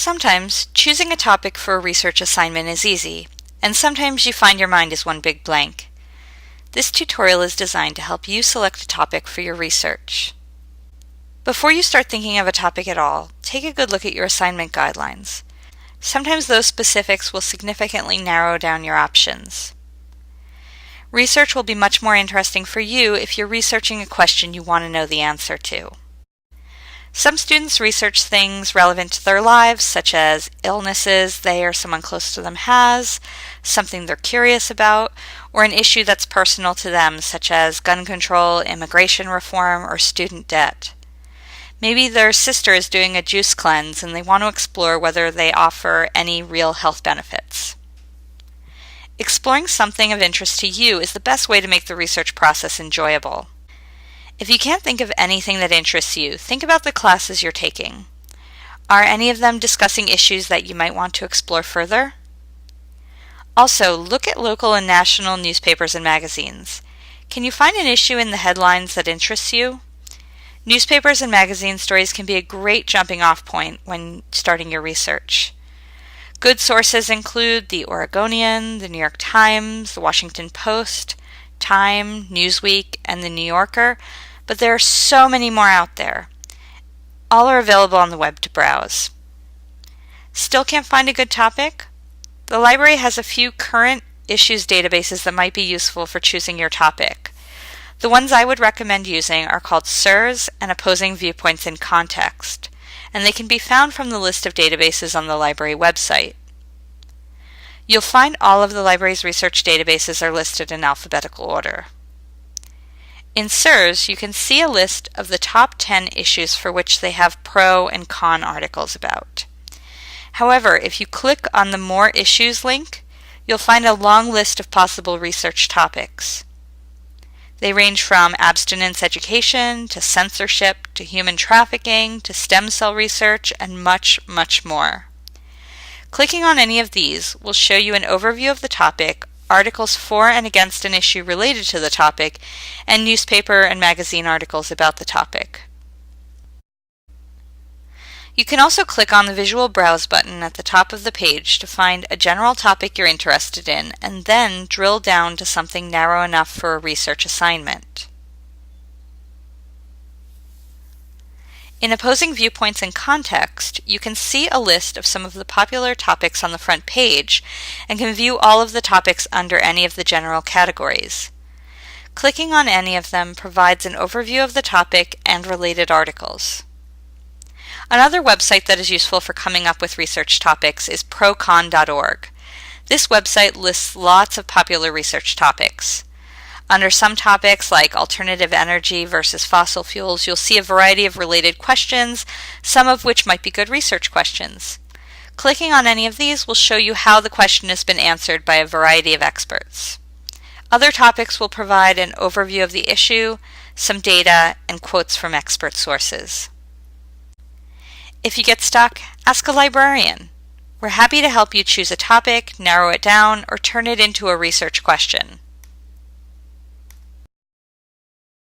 Sometimes, choosing a topic for a research assignment is easy, and sometimes you find your mind is one big blank. This tutorial is designed to help you select a topic for your research. Before you start thinking of a topic at all, take a good look at your assignment guidelines. Sometimes those specifics will significantly narrow down your options. Research will be much more interesting for you if you're researching a question you want to know the answer to. Some students research things relevant to their lives, such as illnesses they or someone close to them has, something they're curious about, or an issue that's personal to them, such as gun control, immigration reform, or student debt. Maybe their sister is doing a juice cleanse and they want to explore whether they offer any real health benefits. Exploring something of interest to you is the best way to make the research process enjoyable. If you can't think of anything that interests you, think about the classes you're taking. Are any of them discussing issues that you might want to explore further? Also, look at local and national newspapers and magazines. Can you find an issue in the headlines that interests you? Newspapers and magazine stories can be a great jumping-off point when starting your research. Good sources include the Oregonian, the New York Times, the Washington Post, Time, Newsweek, and the New Yorker, but there are so many more out there. All are available on the web to browse. Still can't find a good topic? The library has a few current issues databases that might be useful for choosing your topic. The ones I would recommend using are called SIRS and Opposing Viewpoints in Context, and they can be found from the list of databases on the library website. You'll find all of the library's research databases are listed in alphabetical order. In SIRS, you can see a list of the top 10 issues for which they have pro and con articles about. However, if you click on the More Issues link, you'll find a long list of possible research topics. They range from abstinence education, to censorship, to human trafficking, to stem cell research, and much, much more. Clicking on any of these will show you an overview of the topic, articles for and against an issue related to the topic, and newspaper and magazine articles about the topic. You can also click on the visual Browse button at the top of the page to find a general topic you're interested in, and then drill down to something narrow enough for a research assignment. In Opposing Viewpoints in Context, you can see a list of some of the popular topics on the front page and can view all of the topics under any of the general categories. Clicking on any of them provides an overview of the topic and related articles. Another website that is useful for coming up with research topics is procon.org. This website lists lots of popular research topics. Under some topics like alternative energy versus fossil fuels, you'll see a variety of related questions, some of which might be good research questions. Clicking on any of these will show you how the question has been answered by a variety of experts. Other topics will provide an overview of the issue, some data, and quotes from expert sources. If you get stuck, ask a librarian. We're happy to help you choose a topic, narrow it down, or turn it into a research question.